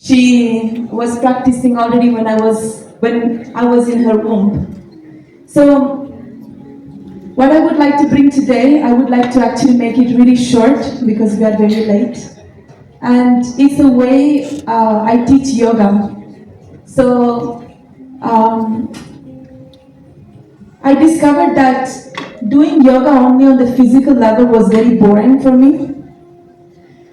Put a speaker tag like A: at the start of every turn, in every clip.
A: She was practicing already when I was in her womb. So what I would like to bring today, I would like to actually make it really short because we are very late. And it's a way I teach yoga. So um, I discovered that doing yoga only on the physical level was very boring for me.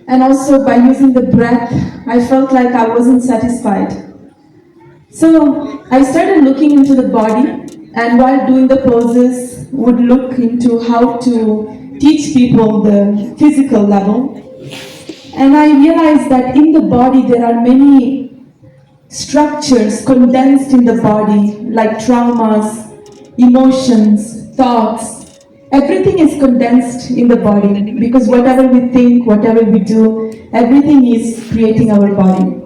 A: And also by using the breath, I felt like I wasn't satisfied. So I started looking into the body, and while doing the poses, would look into how to teach people the physical level. And I realized that in the body there are many structures condensed in the body, like traumas, emotions, thoughts. Everything is condensed in the body because whatever we think, whatever we do, everything is creating our body.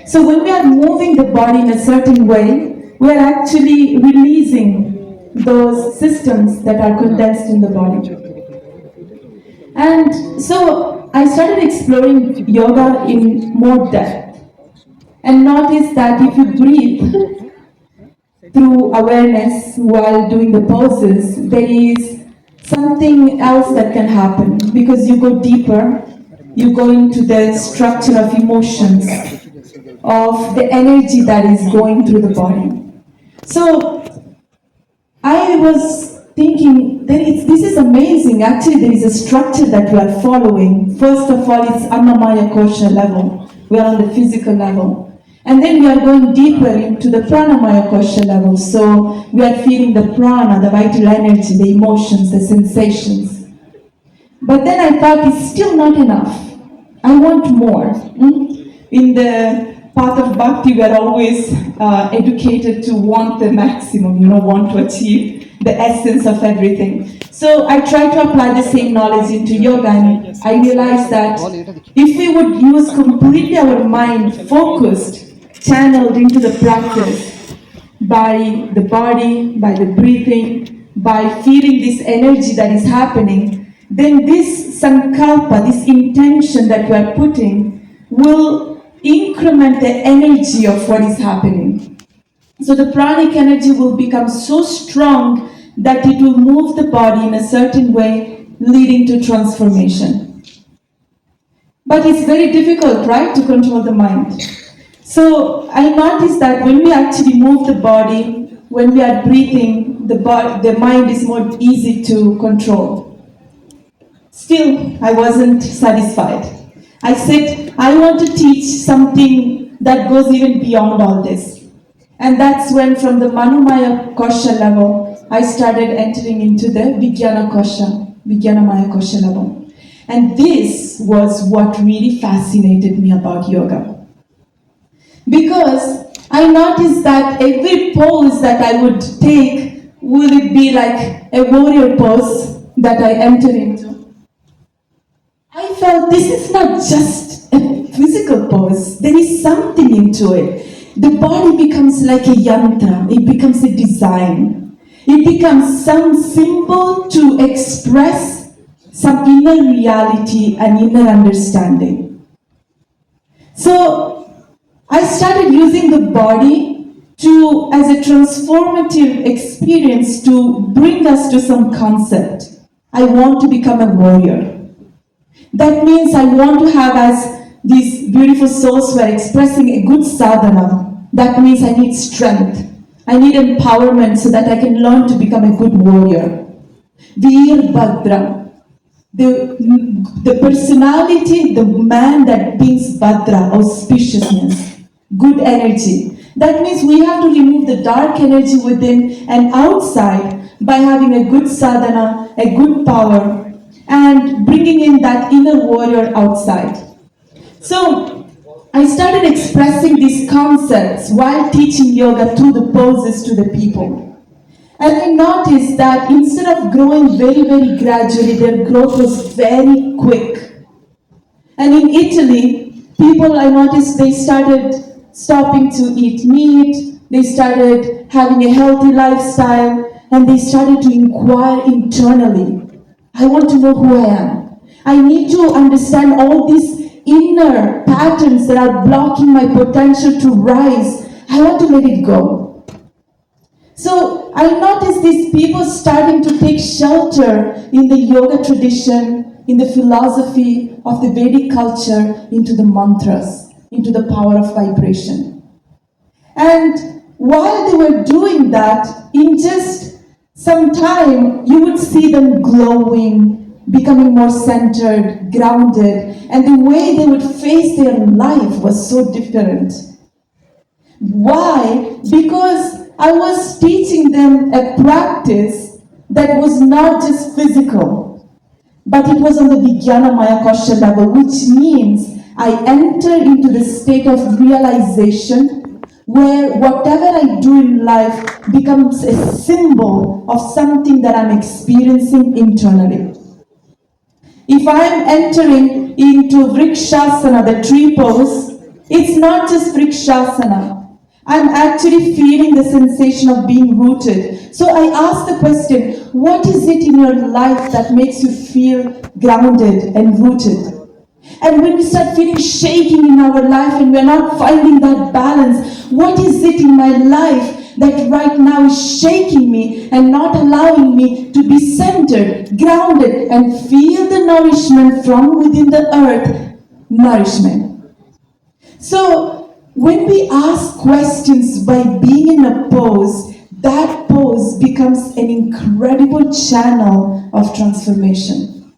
A: So when we are moving the body in a certain way, we are actually releasing those systems that are condensed in the body. And so I started exploring yoga in more depth and noticed that if you breathe through awareness while doing the poses, there is something else that can happen because you go deeper, you go into the structure of emotions, of the energy that is going through the body. So I was thinking, this is amazing. Actually, there is a structure that we are following. First of all, it's Annamaya Kosha level. We are on the physical level. And then we are going deeper into the Pranamaya Kosha level. So we are feeling the prana, the vital energy, the emotions, the sensations. But then I thought it's still not enough. I want more. In the path of bhakti, we are always educated to want the maximum, want to achieve the essence of everything. So I try to apply the same knowledge into yoga, and I realized that if we would use completely our mind focused, channeled into the practice, by the body, by the breathing, by feeling this energy that is happening, then this sankalpa, this intention that we are putting, will increment the energy of what is happening. So the pranic energy will become so strong that it will move the body in a certain way, leading to transformation. But it's very difficult, right, to control the mind. So I noticed that when we actually move the body, when we are breathing, the mind is more easy to control. Still, I wasn't satisfied. I said, I want to teach something that goes even beyond all this. And that's when, from the Manomaya Kosha level, I started entering into the Vijnanamaya Kosha level. And this was what really fascinated me about yoga. Because I noticed that every pose that I would take, will it be like a warrior pose that I enter into? I felt this is not just a physical pose, there is something into it. The body becomes like a yantra, it becomes a design. It becomes some symbol to express some inner reality and inner understanding. So I started using the body as a transformative experience to bring us to some concept. I want to become a warrior. That means I want to have, as these beautiful souls were expressing, a good sadhana. That means I need strength. I need empowerment so that I can learn to become a good warrior. Veerbhadra. The personality, the man that brings Bhadra, auspiciousness, good energy. That means we have to remove the dark energy within and outside by having a good sadhana, a good power, and bringing in that inner warrior outside. So I started expressing these concepts while teaching yoga through the poses to the people. And I noticed that instead of growing very, very gradually, their growth was very quick. And in Italy, people, I noticed, they started stopping to eat meat, they started having a healthy lifestyle, and they started to inquire internally. I want to know who I am. I need to understand all these inner patterns that are blocking my potential to rise, I want to let it go. So I noticed these people starting to take shelter in the yoga tradition, in the philosophy of the Vedic culture, into the mantras, into the power of vibration. And while they were doing that, in just some time, you would see them glowing, becoming more centered, grounded, and the way they would face their life was so different. Why? Because I was teaching them a practice that was not just physical, but it was on the Vijnana Maya Kosha level, which means I enter into the state of realization where whatever I do in life becomes a symbol of something that I'm experiencing internally. If I'm entering into Vrikshasana, the tree pose, it's not just Vrikshasana. I'm actually feeling the sensation of being rooted. So I ask the question, what is it in your life that makes you feel grounded and rooted? And when we start feeling shaking in our life and we're not finding that balance, what is it in my life that right now is shaking me and not allowing me to be centered, grounded, and feel the nourishment from within the earth, nourishment? So, when we ask questions by being in a pose, that pose becomes an incredible channel of transformation.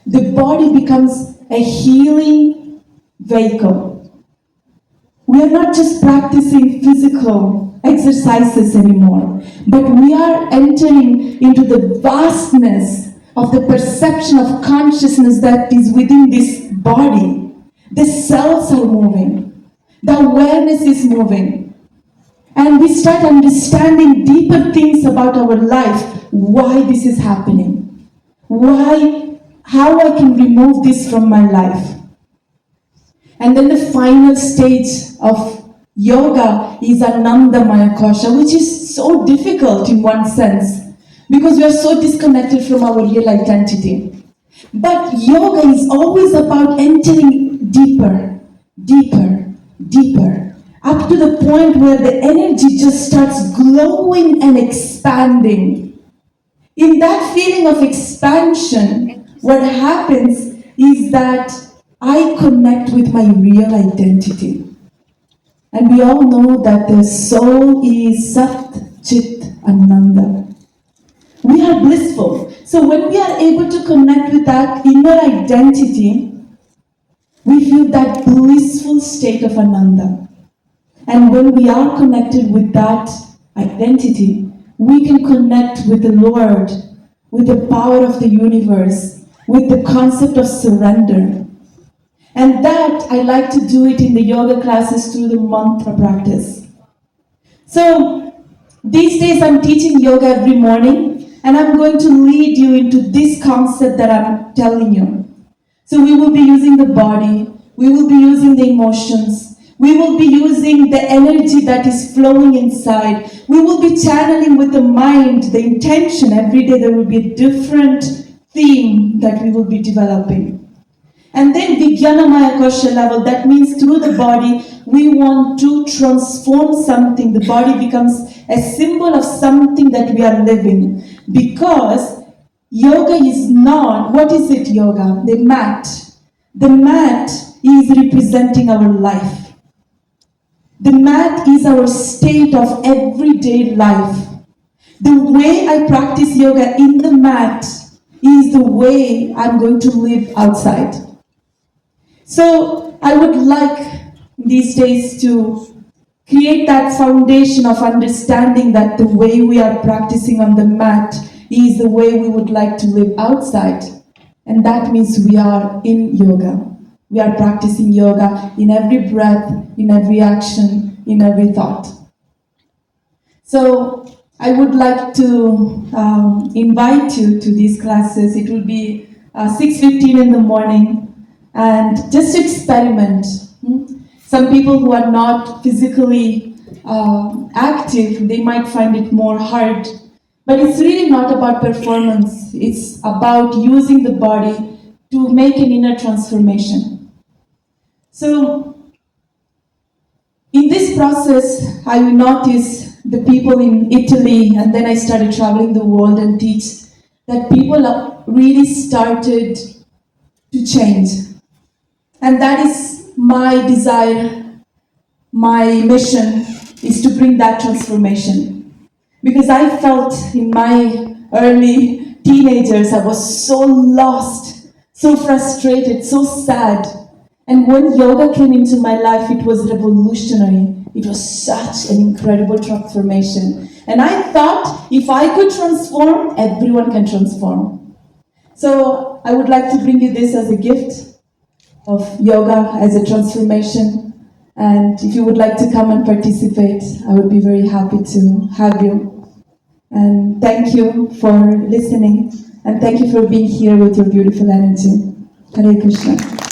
A: The body becomes a healing vehicle. We are not just practicing physical exercises anymore, but we are entering into the vastness of the perception of consciousness that is within this body. The cells are moving. The awareness is moving. And we start understanding deeper things about our life, why this is happening, how I can remove this from my life. And then the final stage of yoga is Ananda Maya Kosha, which is so difficult in one sense, because we are so disconnected from our real identity. But yoga is always about entering deeper, deeper, deeper, up to the point where the energy just starts glowing and expanding. In that feeling of expansion, what happens is that I connect with my real identity. And we all know that the soul is Sat Chit Ananda. We are blissful. So when we are able to connect with that inner identity, we feel that blissful state of Ananda. And when we are connected with that identity, we can connect with the Lord, with the power of the universe, with the concept of surrender. And that, I like to do it in the yoga classes through the mantra practice. So, these days I'm teaching yoga every morning, and I'm going to lead you into this concept that I'm telling you. So we will be using the body, we will be using the emotions, we will be using the energy that is flowing inside, we will be channeling with the mind, the intention. Every day there will be a different theme that we will be developing. And then Vijnana Maya Kosha level, that means through the body, we want to transform something. The body becomes a symbol of something that we are living. Because yoga is not, what is it yoga? The mat. The mat is representing our life. The mat is our state of everyday life. The way I practice yoga in the mat is the way I'm going to live outside. So I would like these days to create that foundation of understanding that the way we are practicing on the mat is the way we would like to live outside. And that means we are in yoga. We are practicing yoga in every breath, in every action, in every thought. So I would like to invite you to these classes. It will be 6:15 in the morning. And just experiment. Some people who are not physically active, they might find it more hard. But it's really not about performance. It's about using the body to make an inner transformation. So in this process, I noticed the people in Italy, and then I started traveling the world and teach, that people really started to change. And that is my desire, my mission, is to bring that transformation. Because I felt in my early teenagers, I was so lost, so frustrated, so sad. And when yoga came into my life, it was revolutionary. It was such an incredible transformation. And I thought, if I could transform, everyone can transform. So I would like to bring you this as a gift of yoga as a transformation. And if you would like to come and participate, I would be very happy to have you. And thank you for listening. And thank you for being here with your beautiful energy. Hare Krishna.